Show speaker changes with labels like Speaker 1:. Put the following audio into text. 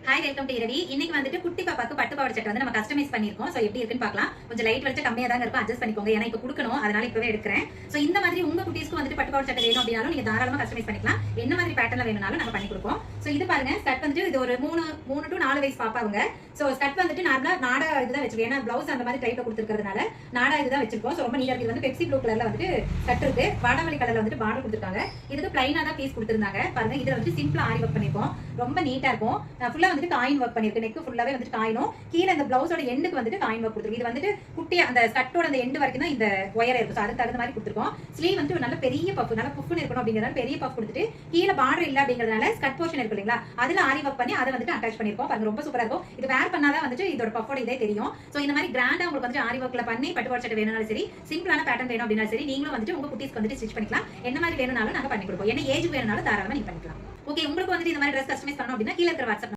Speaker 1: Hi, welcome to இரவி. இன்னைக்கு வந்துட்டு குட்டி பாப்பாக்கு பட்டு பாவாடை சட்டை வந்து நம்ம கஸ்டமைஸ் பண்ணிருக்கோம். சோ எப்படி இருக்குன்னு பார்க்கலாம். கொஞ்சம் லைட் வெளிச்சம் கம்மியா தான் இருக்கும், அட்ஜஸ்ட் பண்ணிக்கோங்க. ஏன்னா இப்ப குடுக்கணும், அதனால இப்பவே எடுக்கிறேன். சோ இந்த மாதிரி உங்க குட்டீஸ்க்கு வந்துட்டு பட்டு பாவாடை சட்டை வேணும் அப்படினாலும் நீங்க தாராளமா கஸ்டமைஸ் பண்ணிக்கலாம். என்ன மாதிரி பேட்டர்ன்ல வேணும்னாலும் நம்ம பண்ணி கொடுப்போம். சோ இது பாருங்க, ஸ்கர்ட் வந்துட்டு இது ஒரு 3 to 4 வயசு பாப்பாங்க. சோ ஸ்கர்ட் வந்துட்டு நார்மலா நாடா இதுதான் வச்சிருக்கேன். ஏன்னா பிளவுஸ் அந்த மாதிரி டைப்ல கொடுத்துருக்கிறதுனால நாடா இதுதான் வச்சிருக்கோம். சோ ரொம்ப நீட்டா இருக்கு. இது வந்து பெப்சி ப்ளூ கலர்ல வந்துட்டு ஸ்கர்ட் இருக்கு, வாடாமல்லி கலர்ல வந்துட்டு பார்டர் கொடுத்துருக்காங்க. இதுக்கு பிளைனா தான் பீஸ் கொடுத்திருந்தாங்க. பாருங்க, இதுல வந்து சிம்பிளா ஆரி ஒர்க் பண்ணிருக்கோம். ரொம்ப நீட்டா இருக்கும். ஃபுல்லா வந்துட்டு காயின் ஒர்க் பண்ணிருக்கு. நெக் ஃபுல்லாவே வந்துட்டு காயினும், கீழ இந்த பிளவுஸோட எண்டுக்கு வந்துட்டு காயின் ஒர்க் கொடுத்துருக்கு. இது வந்துட்டு குட்டி அந்த ஸ்கர்ட்டோட அந்த எண்டு வரைக்கும் தான் இந்த ஒயர் இருக்கும். அதுக்கு தகுந்த மாதிரி கொடுத்துருக்கோம். ஸ்லீவ் வந்து ஒரு நல்ல பெரிய பஃப், நல்ல புஃப்னு இருக்கணும் அப்படிங்கறதால பெரிய பஃப் கொடுத்துட்டு கீழ பார்டர் இல்ல அப்படிங்கறதுனால ஸ்கர்ட் போர்ஷன் இருக்கு இல்லைங்களா, அதுல ஆரி ஒர்க் பண்ணி அதை வந்துட்டு அட்டாச் பண்ணிருக்கோம். பாருங்க, ரொம்ப சூப்பரா இருக்கும். இது வேர் பண்ணாதான் வந்துட்டு இதோட பஃபோட இதே தெரியும். சோ இந்த மாதிரி கிராண்டா உங்களுக்கு வந்துட்டு ஆரி ஒர்க்ல பண்ணி பட்டு பாவாடை சட்டை வேணும்னாலும் சரி, சிம்பிளான பேட்டர்ன் வேணும் அப்படினாலும் சரி, நீங்களும் வந்துட்டு உங்க குட்டீஸ்க்கு வந்துட்டு ஸ்டிச் பண்ணிக்கலாம். என்ன மாதிரி வேணும்னாலும் நாங்க பண்ணி கொடுப்போம். என்ன ஏஜ் வேணும்னாலும் தாராளமா நீங்க பண்ணிக்கலாம். ஓகே, உங்களுக்கு வந்துட்டு இந்த மாதிரி ட்ரெஸ் கஸ்டமைஸ் பண்ணனும் அப்படினா கீழ இருக்கிற வாட்ஸ்அப்